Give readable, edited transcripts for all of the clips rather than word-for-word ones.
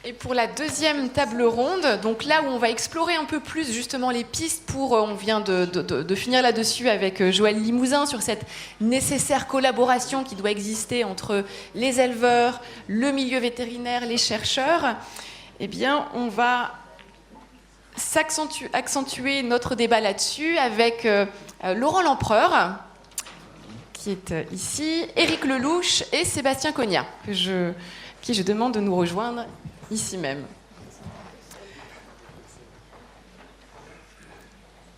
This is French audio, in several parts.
Et pour la deuxième table ronde, donc là où on va explorer un peu plus justement les pistes pour, on vient de finir là-dessus avec Joël Limousin sur cette nécessaire collaboration qui doit exister entre les éleveurs, le milieu vétérinaire, les chercheurs. Eh bien, on va accentuer notre débat là-dessus avec Laurent Lempereur, qui est ici, Éric Lelouch et Sébastien Cognat, qui je demande de nous rejoindre ici même.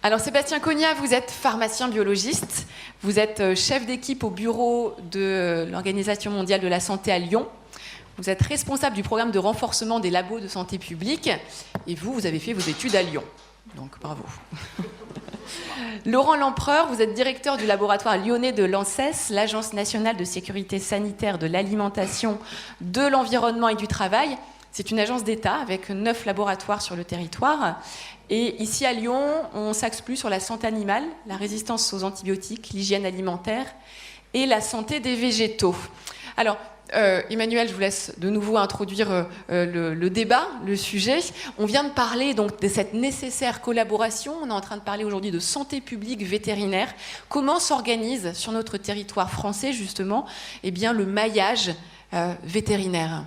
Alors Sébastien Cognat, vous êtes pharmacien biologiste, vous êtes chef d'équipe au bureau de l'Organisation mondiale de la santé à Lyon, vous êtes responsable du programme de renforcement des labos de santé publique et vous avez fait vos études à Lyon. Donc bravo. Laurent Lempereur, vous êtes directeur du laboratoire lyonnais de l'ANSES, l'Agence nationale de sécurité sanitaire de l'alimentation, de l'environnement et du travail. C'est une agence d'État avec 9 laboratoires sur le territoire. Et ici à Lyon, on s'axe plus sur la santé animale, la résistance aux antibiotiques, l'hygiène alimentaire et la santé des végétaux. Alors, Emmanuel, je vous laisse de nouveau introduire le débat, le sujet. On vient de parler donc de cette nécessaire collaboration. On est en train de parler aujourd'hui de santé publique vétérinaire. Comment s'organise sur notre territoire français justement le maillage vétérinaire ?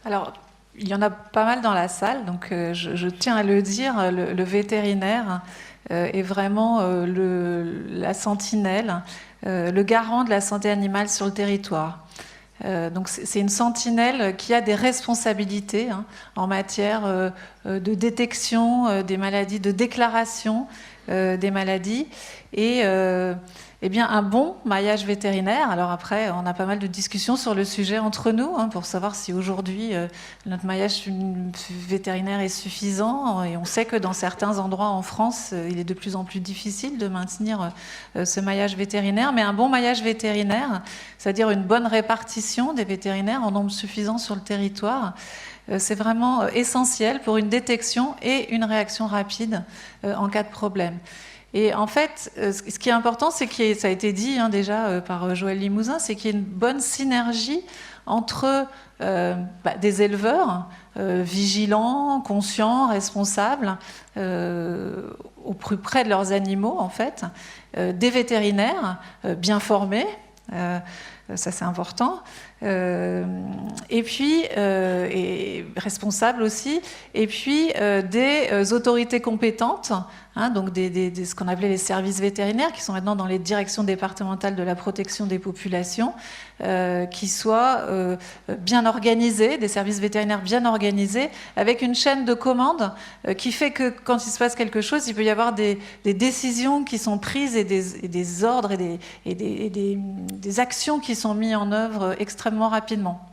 Alors, il y en a pas mal dans la salle, donc je tiens à le dire, le vétérinaire est vraiment la sentinelle, le garant de la santé animale sur le territoire. Donc c'est une sentinelle qui a des responsabilités en matière de détection des maladies, de déclaration des maladies et un bon maillage vétérinaire. Alors après, on a pas mal de discussions sur le sujet entre nous pour savoir si aujourd'hui notre maillage vétérinaire est suffisant. Et on sait que dans certains endroits en France, il est de plus en plus difficile de maintenir ce maillage vétérinaire. Mais un bon maillage vétérinaire, c'est-à-dire une bonne répartition des vétérinaires en nombre suffisant sur le territoire, c'est vraiment essentiel pour une détection et une réaction rapide en cas de problème. Et en fait, ce qui est important, c'est ça a été dit déjà par Joël Limousin, c'est qu'il y ait une bonne synergie entre des éleveurs vigilants, conscients, responsables, au plus près de leurs animaux en fait, des vétérinaires bien formés, ça c'est important, et puis responsables aussi, et puis des autorités compétentes, donc ce qu'on appelait les services vétérinaires, qui sont maintenant dans les directions départementales de la protection des populations, qui soient bien organisés, des services vétérinaires bien organisés, avec une chaîne de commande qui fait que quand il se passe quelque chose, il peut y avoir des décisions qui sont prises et des ordres et des actions qui sont mises en œuvre extrêmement rapidement.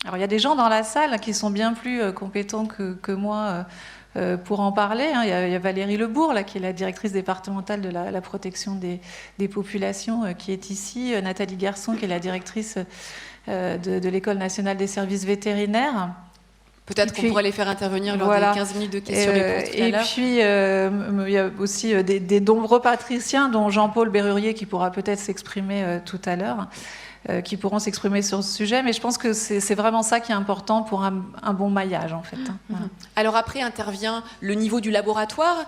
Alors il y a des gens dans la salle qui sont bien plus compétents que moi pour en parler. Il y a Valérie Lebourg, qui est la directrice départementale de la protection des populations, qui est ici. Nathalie Garçon, qui est la directrice de l'École nationale des services vétérinaires. Peut-être qu'on pourrait les faire intervenir lors des 15 minutes de questions-réponses tout à l'heure. Et puis, il y a aussi des nombreux patriciens, dont Jean-Paul Berrurier, qui pourra peut-être s'exprimer tout à l'heure, qui pourront s'exprimer sur ce sujet, mais je pense que c'est vraiment ça qui est important pour un bon maillage, en fait. Voilà. Alors après intervient le niveau du laboratoire.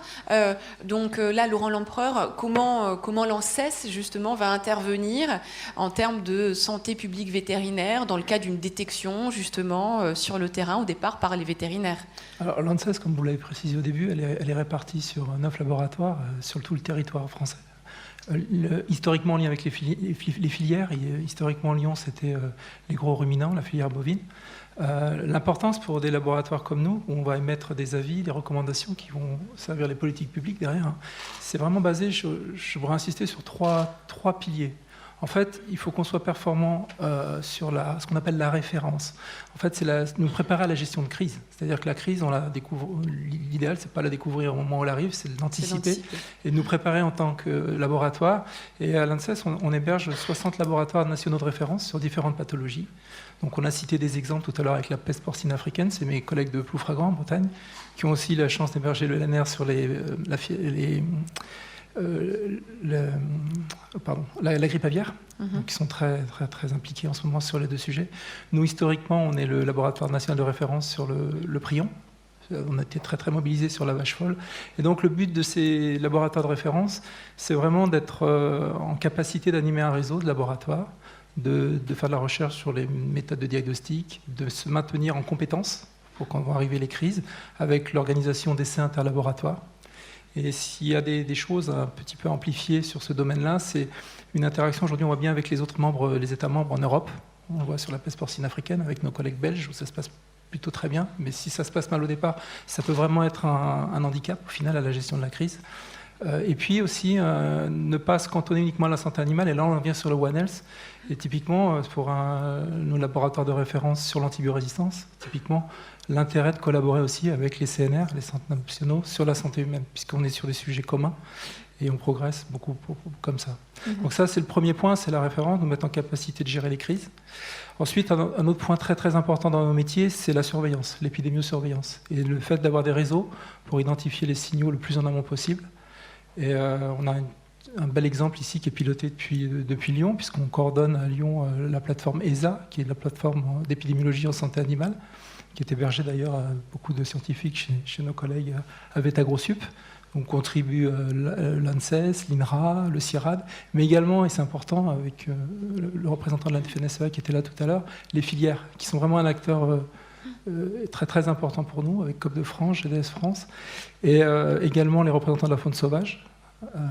Donc là, Laurent Lempereur, comment l'ANSES, justement, va intervenir en termes de santé publique vétérinaire dans le cas d'une détection, justement, sur le terrain, au départ, par les vétérinaires? Alors l'ANSES, comme vous l'avez précisé au début, elle est répartie sur 9 laboratoires sur tout le territoire français. Historiquement en lien avec les filières, historiquement Lyon c'était les gros ruminants, la filière bovine. L'importance pour des laboratoires comme nous, où on va émettre des avis, des recommandations qui vont servir les politiques publiques derrière, c'est vraiment basé, je voudrais insister sur trois piliers. En fait, il faut qu'on soit performant sur ce qu'on appelle la référence. En fait, c'est nous préparer à la gestion de crise. C'est-à-dire que la crise, on la découvre. L'idéal, c'est pas la découvrir au moment où elle arrive, c'est l'anticiper et de nous préparer en tant que laboratoire. Et à l'ANSES, on héberge 60 laboratoires nationaux de référence sur différentes pathologies. Donc, on a cité des exemples tout à l'heure avec la peste porcine africaine. C'est mes collègues de Ploufragan en Bretagne qui ont aussi la chance d'héberger le LNR sur la grippe aviaire, donc, qui sont très, très, très impliqués en ce moment sur les deux sujets. Nous, historiquement, on est le laboratoire national de référence sur le prion. On a été très, très mobilisés sur la vache folle. Et donc, le but de ces laboratoires de référence, c'est vraiment d'être en capacité d'animer un réseau de laboratoires, de faire de la recherche sur les méthodes de diagnostic, de se maintenir en compétences pour quand vont arriver les crises, avec l'organisation d'essais interlaboratoires. Et s'il y a des choses un petit peu amplifiées sur ce domaine-là, c'est une interaction, aujourd'hui on voit bien avec les autres membres, les États membres en Europe. On le voit sur la peste porcine africaine avec nos collègues belges, où ça se passe plutôt très bien. Mais si ça se passe mal au départ, ça peut vraiment être un handicap au final à la gestion de la crise. Et puis aussi, ne pas se cantonner uniquement à la santé animale. Et là, on revient sur le One Health. Et typiquement, pour nos laboratoires de référence sur l'antibiorésistance, typiquement, l'intérêt de collaborer aussi avec les CNR, les centres nationaux, sur la santé humaine, puisqu'on est sur des sujets communs et on progresse beaucoup comme ça. Donc ça, c'est le premier point, c'est la référence, nous mettre en capacité de gérer les crises. Ensuite, un autre point très très important dans nos métiers, c'est la surveillance, l'épidémiosurveillance. Et le fait d'avoir des réseaux pour identifier les signaux le plus en amont possible. Et on a un bel exemple ici qui est piloté depuis Lyon, puisqu'on coordonne à Lyon la plateforme ESA, qui est la plateforme d'épidémiologie en santé animale, qui est hébergée d'ailleurs à beaucoup de scientifiques chez nos collègues avec AgroSup. On contribue l'ANSES, l'INRA, le CIRAD, mais également, et c'est important, avec le représentant de la FNSEA qui était là tout à l'heure, les filières, qui sont vraiment un acteur très très important pour nous, avec COP de France, GDS France, et également les représentants de la faune sauvage,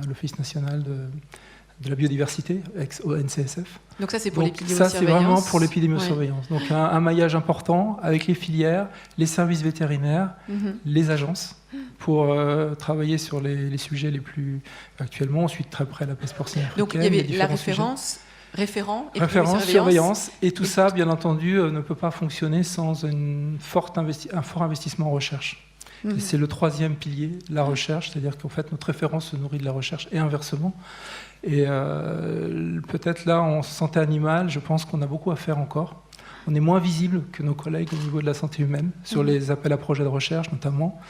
l'Office national de la biodiversité, au NCSF. Donc ça, c'est pour l'épidémiosurveillance. Ça, c'est vraiment pour l'épidémiosurveillance. Ouais. Donc un maillage important avec les filières, les services vétérinaires, les agences, pour travailler sur les sujets les plus actuellement. Ensuite, très près, la peste porcine africaine. Donc il y avait la référence, surveillance, et tout ça, bien entendu, ne peut pas fonctionner sans un fort investissement en recherche. Et c'est le troisième pilier, la recherche, c'est-à-dire qu'en fait, notre référence se nourrit de la recherche et inversement. Et peut-être là, en santé animale, je pense qu'on a beaucoup à faire encore. On est moins visible que nos collègues au niveau de la santé humaine, sur les appels à projets de recherche notamment.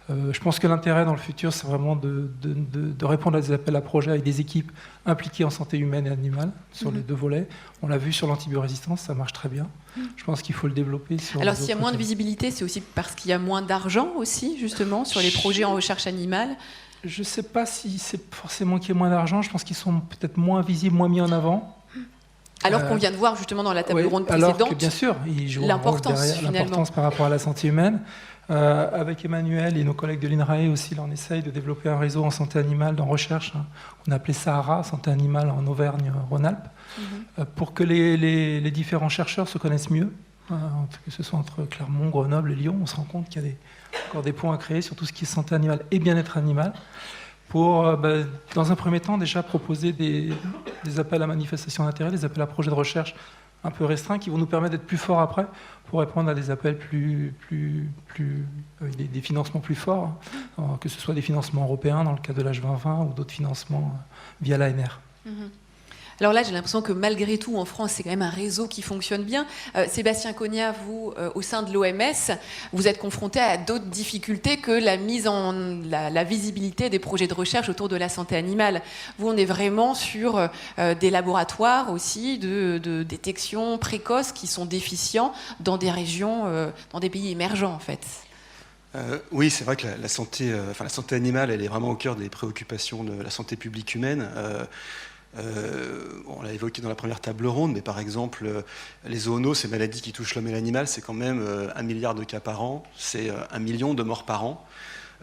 Je pense que l'intérêt dans le futur, c'est vraiment de répondre à des appels à projets avec des équipes impliquées en santé humaine et animale, sur les deux volets. On l'a vu sur l'antibiorésistance, ça marche très bien. Je pense qu'il faut le développer sur... Alors s'il y a moins de visibilité, c'est aussi parce qu'il y a moins d'argent aussi, justement, sur les projets en recherche animale. Je ne sais pas si c'est forcément qu'il y ait moins d'argent, je pense qu'ils sont peut-être moins visibles, moins mis en avant. Alors qu'on vient de voir justement dans la table ronde alors précédente, que, bien sûr, ils jouent l'importance par rapport à la santé humaine. Avec Emmanuel et nos collègues de l'INRAE aussi, là, on essaye de développer un réseau en santé animale, dans recherche. On a appelé Sahara, santé animale en Auvergne-Rhône-Alpes, pour que les différents chercheurs se connaissent mieux, que ce soit entre Clermont, Grenoble et Lyon. On se rend compte qu'il y a encore des points à créer sur tout ce qui est santé animale et bien-être animal, pour, dans un premier temps, déjà proposer des appels à manifestation d'intérêt, des appels à projets de recherche un peu restreints qui vont nous permettre d'être plus forts après pour répondre à des appels avec des financements plus forts, que ce soit des financements européens dans le cadre de l'H 2020 ou d'autres financements via l'ANR. Alors là, j'ai l'impression que malgré tout, en France, c'est quand même un réseau qui fonctionne bien. Sébastien Cognat, vous, au sein de l'OMS, vous êtes confronté à d'autres difficultés que la mise en la visibilité des projets de recherche autour de la santé animale. Vous, on est vraiment sur des laboratoires aussi de détection précoce qui sont déficients dans des régions, dans des pays émergents, en fait. Oui, c'est vrai que la santé animale, elle est vraiment au cœur des préoccupations de la santé publique humaine. On l'a évoqué dans la première table ronde, mais par exemple, les zoonoses, ces maladies qui touchent l'homme et l'animal, c'est quand même 1 milliard de cas par an, c'est 1 million de morts par an.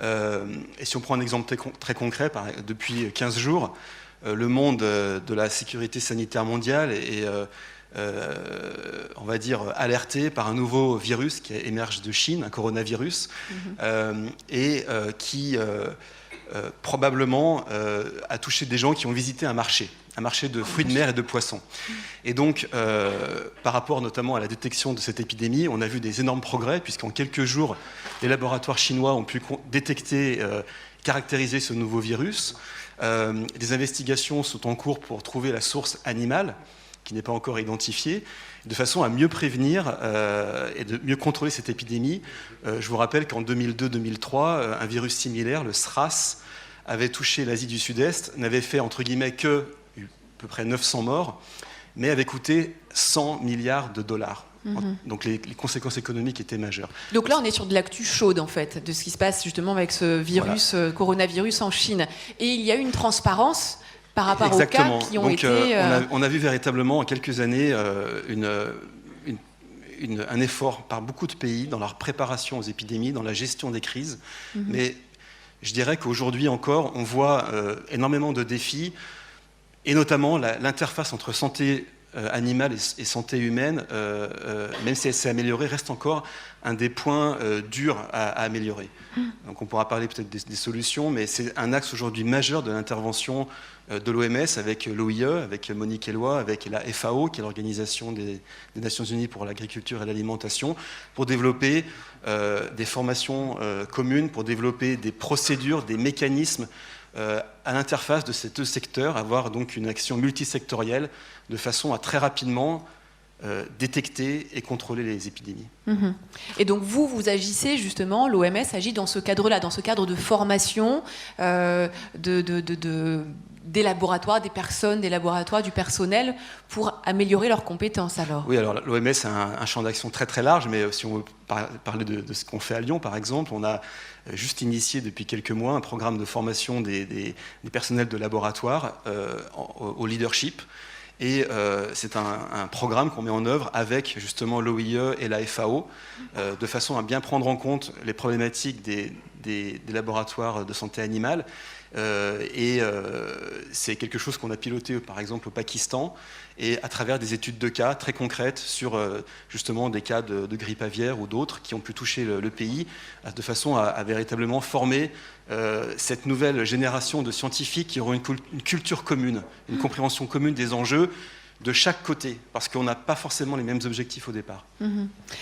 Et si on prend un exemple très concret, depuis 15 jours, le monde de la sécurité sanitaire mondiale est, on va dire, alerté par un nouveau virus qui émerge de Chine, un coronavirus, et qui... probablement a touché des gens qui ont visité un marché de fruits de mer et de poissons. Et donc, par rapport notamment à la détection de cette épidémie, on a vu des énormes progrès, puisqu'en quelques jours, les laboratoires chinois ont pu détecter, caractériser ce nouveau virus. Des investigations sont en cours pour trouver la source animale, qui n'est pas encore identifiée, de façon à mieux prévenir et de mieux contrôler cette épidémie. Je vous rappelle qu'en 2002-2003, un virus similaire, le SRAS, avait touché l'Asie du Sud-Est n'avait fait, entre guillemets, que à peu près 900 morts, mais avait coûté 100 milliards de dollars. Donc les conséquences économiques étaient majeures. Donc là, on est sur de l'actu chaude, en fait, de ce qui se passe justement avec ce virus, coronavirus en Chine. Et il y a eu une transparence par rapport aux cas qui ont été... On a vu véritablement en quelques années un effort par beaucoup de pays dans leur préparation aux épidémies, dans la gestion des crises. Mais je dirais qu'aujourd'hui encore, on voit énormément de défis, et notamment l'interface entre santé animale et santé humaine, même si elle s'est améliorée, reste encore un des points durs à améliorer. Donc on pourra parler peut-être des solutions, mais c'est un axe aujourd'hui majeur de l'intervention de l'OMS avec l'OIE, avec Monique Eloi, avec la FAO, qui est l'Organisation des Nations Unies pour l'agriculture et l'alimentation, pour développer des formations communes, pour développer des procédures, des mécanismes à l'interface de ces deux secteurs, avoir donc une action multisectorielle de façon à très rapidement détecter et contrôler les épidémies. Et donc vous agissez justement, l'OMS agit dans ce cadre-là, dans ce cadre de formation des laboratoires, des personnes, des laboratoires, du personnel, pour améliorer leurs compétences alors? Oui, alors l'OMS a un champ d'action très très large, mais si on veut parler de ce qu'on fait à Lyon par exemple, on a juste initié depuis quelques mois un programme de formation des personnels de laboratoire au leadership. Et c'est un programme qu'on met en œuvre avec justement l'OIE et la FAO, de façon à bien prendre en compte les problématiques des laboratoires de santé animale. C'est quelque chose qu'on a piloté par exemple au Pakistan, et à travers des études de cas très concrètes sur justement des cas de grippe aviaire ou d'autres qui ont pu toucher le pays, de façon à véritablement former cette nouvelle génération de scientifiques qui auront une culture commune, une compréhension commune des enjeux de chaque côté, parce qu'on n'a pas forcément les mêmes objectifs au départ.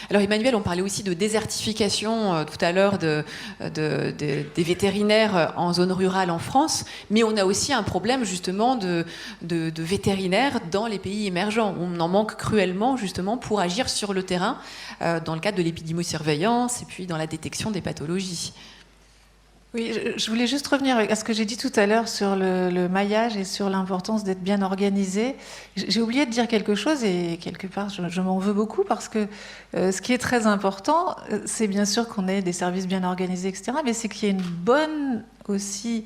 Alors Emmanuel, on parlait aussi de désertification tout à l'heure des vétérinaires en zone rurale en France, mais on a aussi un problème justement de vétérinaires dans les pays émergents. On en manque cruellement justement pour agir sur le terrain dans le cadre de l'épidémiosurveillance et puis dans la détection des pathologies. Oui, je voulais juste revenir à ce que j'ai dit tout à l'heure sur le maillage et sur l'importance d'être bien organisé. J'ai oublié de dire quelque chose, et quelque part je m'en veux beaucoup, parce que ce qui est très important, c'est bien sûr qu'on ait des services bien organisés, etc., mais c'est qu'il y ait une bonne aussi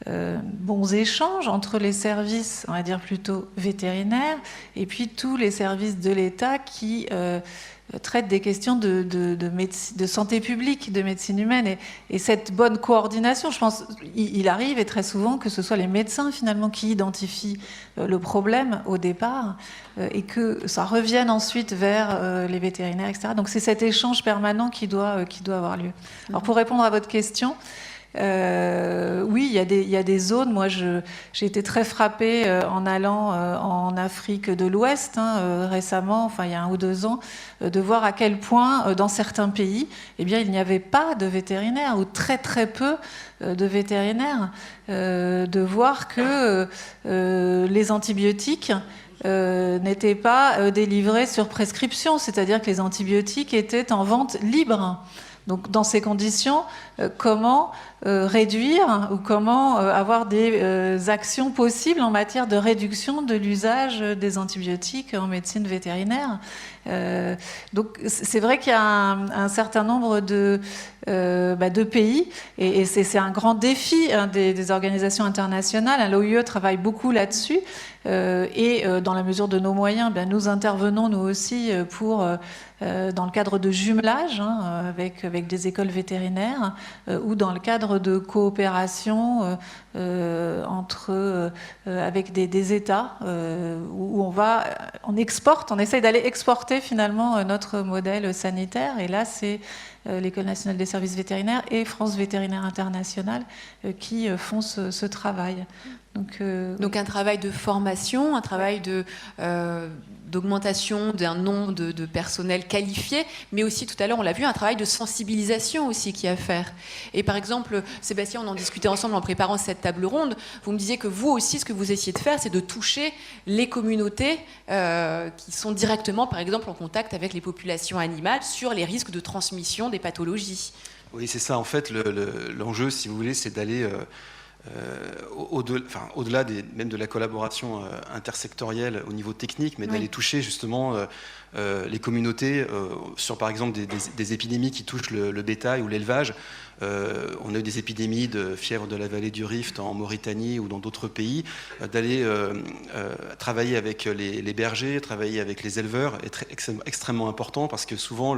bons échanges entre les services, on va dire plutôt vétérinaires, et puis tous les services de l'État qui traite des questions de santé publique, de médecine humaine, et cette bonne coordination, je pense, il arrive, et très souvent, que ce soit les médecins finalement qui identifient le problème au départ, et que ça revienne ensuite vers les vétérinaires, etc. Donc c'est cet échange permanent qui doit avoir lieu. Alors pour répondre à votre question, oui, il y a des zones. Moi, j'ai été très frappée en allant en Afrique de l'Ouest récemment, enfin il y a 1 ou 2 ans, de voir à quel point dans certains pays, eh bien, il n'y avait pas de vétérinaires, ou très très peu de vétérinaires, de voir que les antibiotiques n'étaient pas délivrés sur prescription, c'est-à-dire que les antibiotiques étaient en vente libre. Donc, dans ces conditions, comment réduire ou comment avoir des actions possibles en matière de réduction de l'usage des antibiotiques en médecine vétérinaire. Donc, c'est vrai qu'il y a un certain nombre de pays, et c'est un grand défi des organisations internationales. L'OIE travaille beaucoup là-dessus, et dans la mesure de nos moyens, nous intervenons nous aussi dans le cadre de jumelage avec des écoles vétérinaires, ou dans le cadre de coopération avec des États, où on essaye d'aller exporter finalement notre modèle sanitaire. Et là, c'est l'École nationale des services vétérinaires et France Vétérinaire International qui font ce travail. Donc un travail de formation, un travail d'augmentation d'un nombre de personnel qualifié, mais aussi, tout à l'heure on l'a vu, un travail de sensibilisation aussi qui est à faire. Et par exemple, Sébastien, on en discutait ensemble en préparant cette table ronde, vous me disiez que vous aussi, ce que vous essayez de faire, c'est de toucher les communautés qui sont directement, par exemple, en contact avec les populations animales sur les risques de transmission des pathologies. Oui, c'est ça. En fait, l'enjeu, si vous voulez, c'est d'aller au-delà même de la collaboration intersectorielle au niveau technique, mais d'aller toucher justement les communautés sur par exemple des épidémies qui touchent le bétail ou l'élevage. On a eu des épidémies de fièvre de la vallée du Rift en Mauritanie ou dans d'autres pays. D'aller travailler avec les bergers, travailler avec les éleveurs est extrêmement important parce que souvent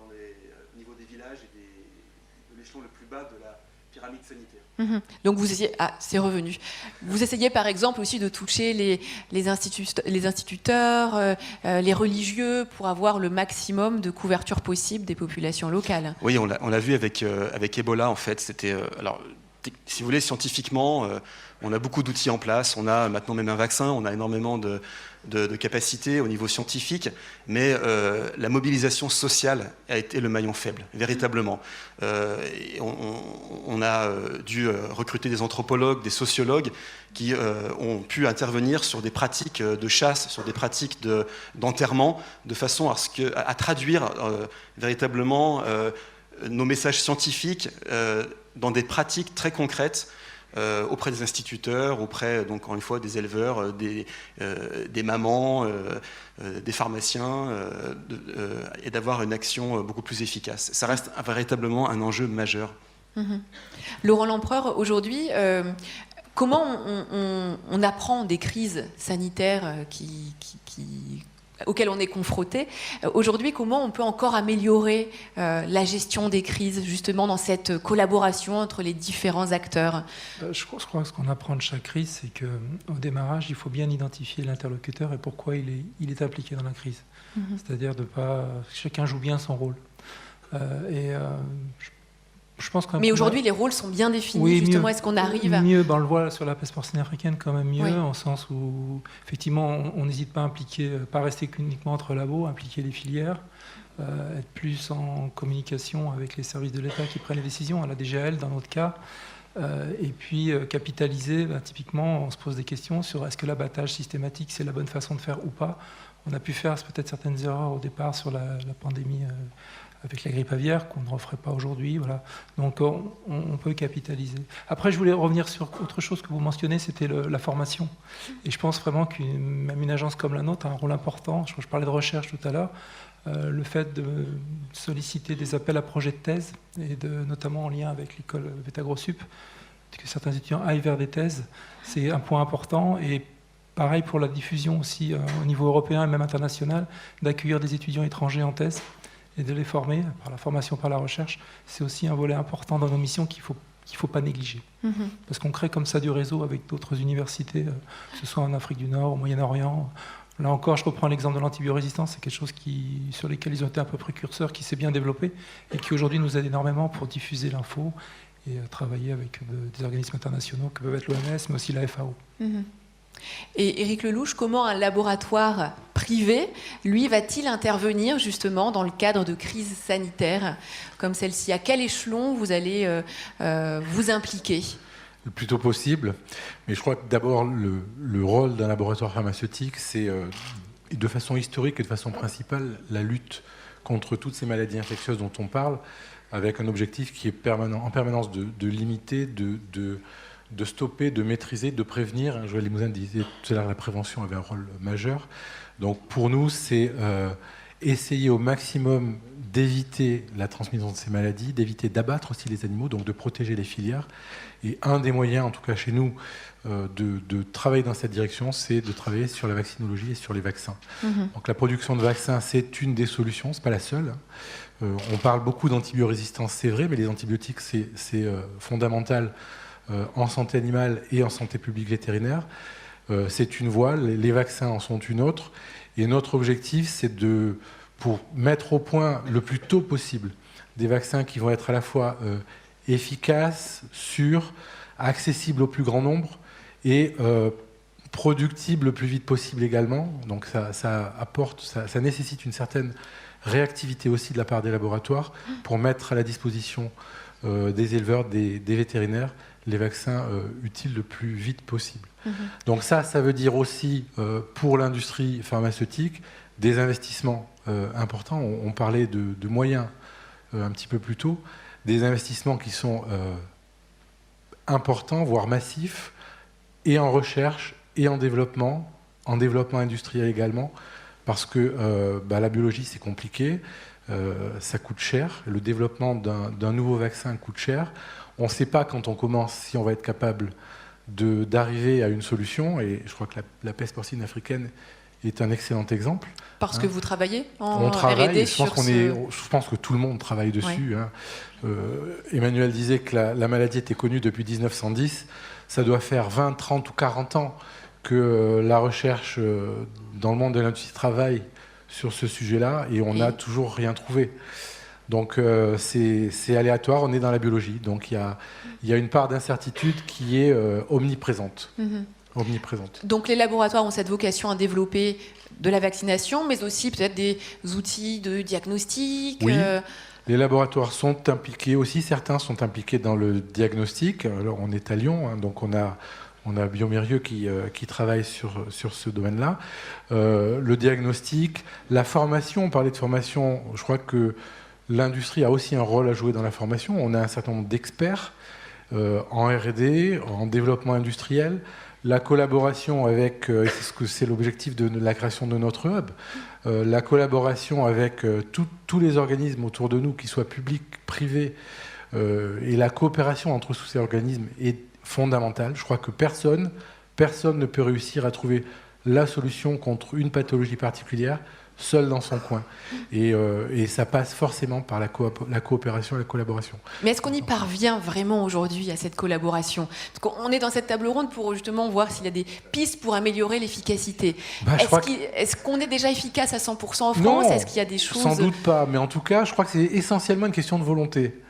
au niveau des villages et de l'échelon le plus bas de la pyramide sanitaire. Donc vous essayez, c'est revenu. Vous essayez par exemple aussi de toucher les instituteurs, les religieux pour avoir le maximum de couverture possible des populations locales. Oui, on l'a vu avec Ebola en fait. C'était si vous voulez, scientifiquement, on a beaucoup d'outils en place. On a maintenant même un vaccin. On a énormément de capacités au niveau scientifique, mais la mobilisation sociale a été le maillon faible, véritablement. On a dû recruter des anthropologues, des sociologues qui ont pu intervenir sur des pratiques de chasse, sur des pratiques d'enterrement, de façon à traduire véritablement nos messages scientifiques dans des pratiques très concrètes auprès des instituteurs, auprès, donc, encore une fois, des éleveurs, des mamans, des pharmaciens, et d'avoir une action beaucoup plus efficace. Ça reste véritablement un enjeu majeur. Laurent Lempereur, aujourd'hui, comment on apprend des crises sanitaires auxquelles on est confronté. Aujourd'hui, comment on peut encore améliorer la gestion des crises, justement, dans cette collaboration entre les différents acteurs ? Je crois que ce qu'on apprend de chaque crise, c'est qu'au démarrage, il faut bien identifier l'interlocuteur et pourquoi il est impliqué dans la crise. C'est-à-dire chacun joue bien son rôle. Je pense mais aujourd'hui, les rôles sont bien définis. Oui, justement, mieux, est-ce qu'on arrive à... Mieux, on le voit sur la peste porcine africaine, quand même mieux, oui. En sens où, effectivement, on n'hésite pas à impliquer, pas rester uniquement entre labos, impliquer les filières, être plus en communication avec les services de l'État qui prennent les décisions, à la DGAL dans notre cas, et puis capitaliser, typiquement, on se pose des questions sur est-ce que l'abattage systématique, c'est la bonne façon de faire ou pas. On a pu faire peut-être certaines erreurs au départ sur la pandémie avec la grippe aviaire, qu'on ne referait pas aujourd'hui. Voilà. Donc on peut capitaliser. Après, je voulais revenir sur autre chose que vous mentionnez, c'était la formation. Et je pense vraiment même une agence comme la nôtre a un rôle important. Je parlais de recherche tout à l'heure. Le fait de solliciter des appels à projets de thèse, et notamment en lien avec l'école Vétagro-Sup, que certains étudiants aillent vers des thèses, c'est un point important. Et pareil pour la diffusion aussi au niveau européen et même international, d'accueillir des étudiants étrangers en thèse et de les former par la formation, par la recherche, c'est aussi un volet important dans nos missions qu'il faut pas négliger. Parce qu'on crée comme ça du réseau avec d'autres universités, que ce soit en Afrique du Nord, au Moyen-Orient. Là encore, je reprends l'exemple de l'antibiorésistance, c'est quelque chose sur lesquels ils ont été un peu précurseurs, qui s'est bien développé et qui aujourd'hui nous aide énormément pour diffuser l'info et travailler avec des organismes internationaux que peuvent être l'OMS, mais aussi la FAO. Et Éric Lelouch, comment un laboratoire privé, lui, va-t-il intervenir justement dans le cadre de crises sanitaires comme celle-ci ? À quel échelon vous allez vous impliquer ? Le plus tôt possible. Mais je crois que d'abord, le rôle d'un laboratoire pharmaceutique, c'est de façon historique et de façon principale la lutte contre toutes ces maladies infectieuses dont on parle, avec un objectif qui est en permanence de limiter, de stopper, de maîtriser, de prévenir. Joël Limousin disait tout à l'heure que la prévention avait un rôle majeur. Donc pour nous, c'est essayer au maximum d'éviter la transmission de ces maladies, d'éviter d'abattre aussi les animaux, donc de protéger les filières. Et un des moyens, en tout cas chez nous, de travailler dans cette direction, c'est de travailler sur la vaccinologie et sur les vaccins. Donc la production de vaccins, c'est une des solutions, c'est pas la seule. On parle beaucoup d'antibiorésistance, c'est vrai, mais les antibiotiques, c'est fondamental en santé animale et en santé publique vétérinaire. C'est une voie, les vaccins en sont une autre. Et notre objectif, c'est pour mettre au point le plus tôt possible des vaccins qui vont être à la fois efficaces, sûrs, accessibles au plus grand nombre et productibles le plus vite possible également. Donc ça nécessite une certaine réactivité aussi de la part des laboratoires pour mettre à la disposition des éleveurs, des vétérinaires, les vaccins utiles le plus vite possible. Donc ça veut dire aussi pour l'industrie pharmaceutique des investissements importants. On parlait de moyens un petit peu plus tôt, des investissements qui sont importants, voire massifs, et en recherche et en développement industriel également, parce que la biologie c'est compliqué, ça coûte cher, le développement d'un nouveau vaccin coûte cher, on ne sait pas quand on commence si on va être capable d'arriver à une solution, et je crois que la peste porcine africaine est un excellent exemple. Parce que vous travaillez en on travaille, R&D je pense que tout le monde travaille dessus. Oui. Emmanuel disait que la maladie était connue depuis 1910. Ça doit faire 20, 30 ou 40 ans que la recherche dans le monde de l'industrie travaille sur ce sujet-là et on n'a toujours rien trouvé. Donc c'est aléatoire, on est dans la biologie. Donc il y a une part d'incertitude qui est omniprésente. Omniprésente. Donc les laboratoires ont cette vocation à développer de la vaccination, mais aussi peut-être des outils de diagnostic. Oui. Les laboratoires sont impliqués aussi, certains sont impliqués dans le diagnostic. Alors on est à Lyon, donc on a Biomérieux qui travaille sur ce domaine-là. Le diagnostic, la formation, on parlait de formation, je crois que l'industrie a aussi un rôle à jouer dans la formation. On a un certain nombre d'experts en R&D, en développement industriel. La collaboration avec, c'est l'objectif de la création de notre hub, la collaboration avec tous les organismes autour de nous, qu'ils soient publics, privés, et la coopération entre tous ces organismes est fondamentale. Je crois que personne ne peut réussir à trouver la solution contre une pathologie particulière seul dans son coin. Et ça passe forcément par la coopération et la collaboration. Mais est-ce qu'on y parvient vraiment aujourd'hui à cette collaboration ? Parce qu'on est dans cette table ronde pour justement voir s'il y a des pistes pour améliorer l'efficacité. Est-ce qu'on est déjà efficace à 100% en France ? Non, est-ce qu'il y a des choses... Sans doute pas, mais en tout cas, je crois que c'est essentiellement une question de volonté.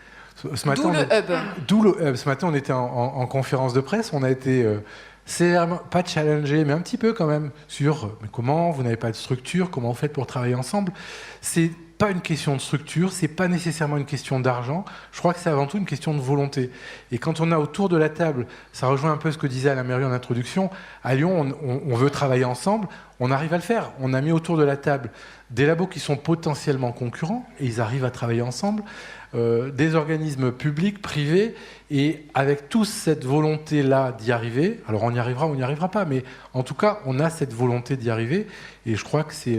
D'où le hub. D'où le hub. Ce matin, on était en conférence de presse, on a été... pas challengé, mais un petit peu quand même, sur mais comment vous n'avez pas de structure, comment vous faites pour travailler ensemble. C'est pas une question de structure, c'est pas nécessairement une question d'argent. Je crois que c'est avant tout une question de volonté. Et quand on a autour de la table, ça rejoint un peu ce que disait Alain Mérieux en introduction, à Lyon, on veut travailler ensemble, on arrive à le faire. On a mis autour de la table des labos qui sont potentiellement concurrents, et ils arrivent à travailler ensemble. Des organismes publics, privés, et avec tous cette volonté-là d'y arriver, alors on y arrivera ou on n'y arrivera pas, mais en tout cas, on a cette volonté d'y arriver, et je crois que c'est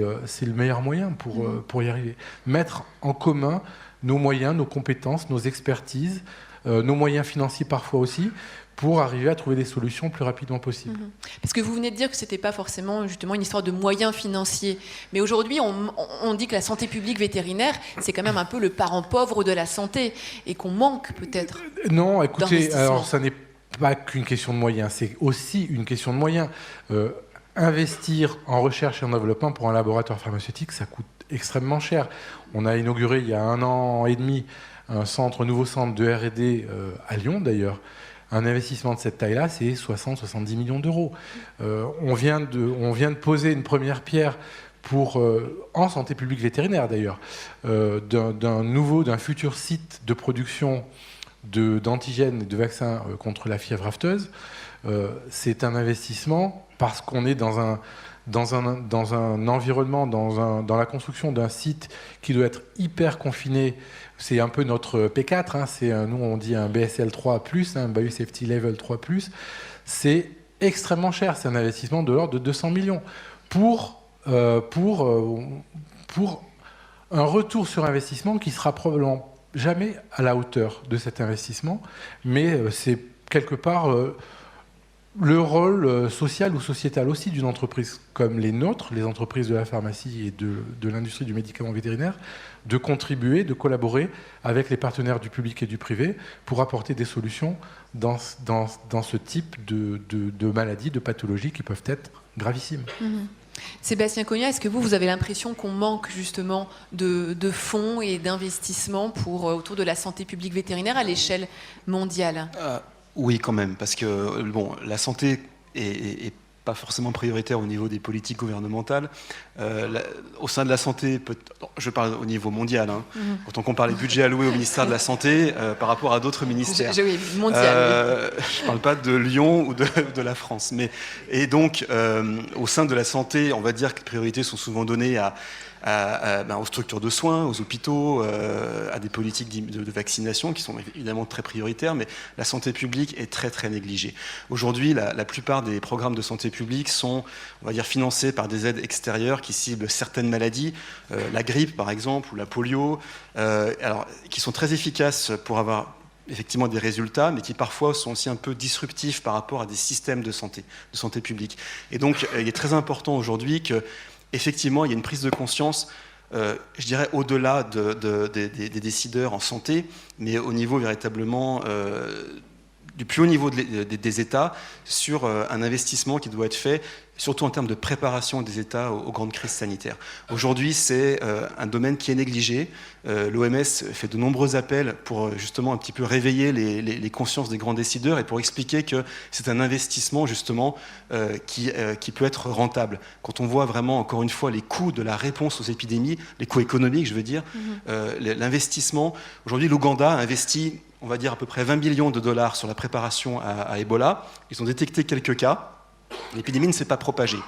le meilleur moyen pour y arriver. Mettre en commun nos moyens, nos compétences, nos expertises, nos moyens financiers parfois aussi, pour arriver à trouver des solutions le plus rapidement possible. Parce que vous venez de dire que ce n'était pas forcément justement une histoire de moyens financiers. Mais aujourd'hui, on dit que la santé publique vétérinaire, c'est quand même un peu le parent pauvre de la santé et qu'on manque peut-être. Non, écoutez, alors ça n'est pas qu'une question de moyens, c'est aussi une question de moyens. Investir en recherche et en développement pour un laboratoire pharmaceutique, ça coûte extrêmement cher. On a inauguré il y a 1 an et demi un nouveau centre de R&D à Lyon d'ailleurs. Un investissement de cette taille-là, c'est 60-70 millions d'euros. On vient de poser une première pierre en santé publique vétérinaire d'ailleurs, d'un futur site de production d'antigènes et de vaccins contre la fièvre afteuse. C'est un investissement parce qu'on est dans un environnement, dans la construction d'un site qui doit être hyper confiné. C'est un peu notre P4, nous on dit un BSL 3+, un Biosafety Level 3+. C'est extrêmement cher, c'est un investissement de l'ordre de 200 millions. Pour un retour sur investissement qui sera probablement jamais à la hauteur de cet investissement, mais c'est quelque part le rôle social ou sociétal aussi d'une entreprise comme les nôtres, les entreprises de la pharmacie et de l'industrie du médicament vétérinaire, de contribuer, de collaborer avec les partenaires du public et du privé pour apporter des solutions dans ce type de maladies, de pathologies qui peuvent être gravissimes. Sébastien Cognat, est-ce que vous avez l'impression qu'on manque justement de fonds et d'investissements autour de la santé publique vétérinaire à l'échelle mondiale ? Oui, quand même, parce que bon, la santé est pas forcément prioritaire au niveau des politiques gouvernementales. Au sein de la santé, je parle au niveau mondial, hein, quand on compare les budgets alloués au ministère de la Santé par rapport à d'autres ministères. Oui, mondial. Oui. Je ne parle pas de Lyon ou de la France. Et donc, au sein de la santé, on va dire que les priorités sont souvent données aux structures de soins, aux hôpitaux, à des politiques de vaccination qui sont évidemment très prioritaires, mais la santé publique est très très négligée. Aujourd'hui, la plupart des programmes de santé publique sont, on va dire, financés par des aides extérieures qui ciblent certaines maladies, la grippe par exemple, ou la polio, qui sont très efficaces pour avoir effectivement des résultats, mais qui parfois sont aussi un peu disruptifs par rapport à des systèmes de santé publique. Et donc, il est très important aujourd'hui que effectivement, il y a une prise de conscience, je dirais, au-delà des décideurs en santé, mais au niveau véritablement du plus haut niveau des États, sur un investissement qui doit être fait, surtout en termes de préparation des États aux grandes crises sanitaires. Aujourd'hui, c'est un domaine qui est négligé. L'OMS fait de nombreux appels pour justement un petit peu réveiller les consciences des grands décideurs et pour expliquer que c'est un investissement justement qui peut être rentable. Quand on voit vraiment, encore une fois, les coûts de la réponse aux épidémies, les coûts économiques, je veux dire, l'investissement. Aujourd'hui, l'Ouganda a investi, on va dire, à peu près 20 millions de dollars sur la préparation à Ebola. Ils ont détecté quelques cas. L'épidémie ne s'est pas propagée.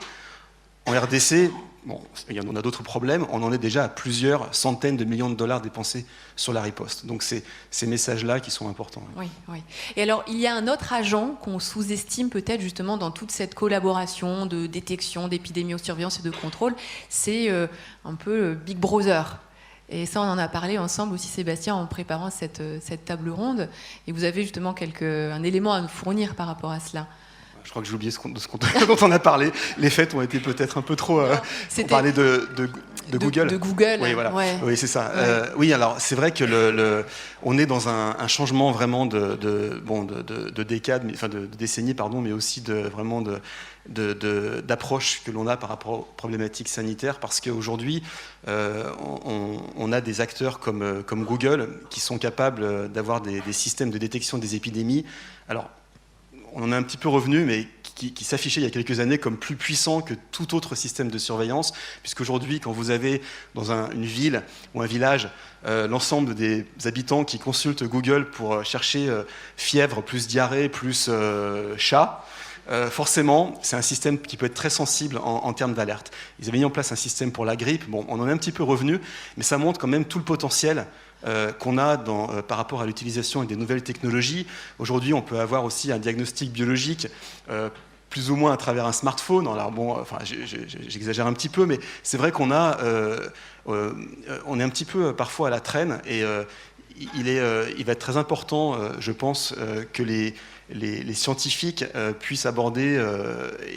En RDC, bon, il y en a d'autres problèmes, on en est déjà à plusieurs centaines de millions de dollars dépensés sur la riposte. Donc c'est ces messages-là qui sont importants. Oui, oui. Et alors, il y a un autre agent qu'on sous-estime peut-être justement dans toute cette collaboration de détection, d'épidémiosurveillance et de contrôle, c'est un peu Big Brother. Et ça, on en a parlé ensemble aussi, Sébastien, en préparant cette table ronde. Et vous avez justement un élément à nous fournir par rapport à cela. Je crois que j'ai oublié dont on a parlé. Les fêtes ont été peut-être un peu trop... on parlait de Google. De Google. Oui, voilà. Ouais. Oui, c'est ça. Ouais. Oui, alors c'est vrai que on est dans un changement vraiment de décades, enfin de décennies, pardon, mais aussi d'approche que l'on a par rapport aux problématiques sanitaires, parce qu'aujourd'hui, on a des acteurs comme Google qui sont capables d'avoir des systèmes de détection des épidémies. Alors, on en est un petit peu revenu, mais qui s'affichait il y a quelques années comme plus puissant que tout autre système de surveillance, puisqu'aujourd'hui, quand vous avez dans une ville ou un village l'ensemble des habitants qui consultent Google pour chercher fièvre, plus diarrhée, plus chat, forcément, c'est un système qui peut être très sensible en termes d'alerte. Ils avaient mis en place un système pour la grippe, bon, on en est un petit peu revenu, mais ça montre quand même tout le potentiel qu'on a par rapport à l'utilisation des nouvelles technologies. Aujourd'hui, on peut avoir aussi un diagnostic biologique plus ou moins à travers un smartphone. Alors bon, enfin, j'exagère un petit peu, mais c'est vrai qu'on on est un petit peu parfois à la traîne, et il va être très important, je pense, que les scientifiques puissent aborder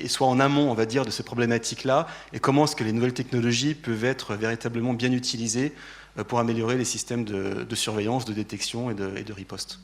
et soient en amont, on va dire, de ces problématiques-là, et comment est-ce que les nouvelles technologies peuvent être véritablement bien utilisées pour améliorer les systèmes de surveillance, de détection et de riposte.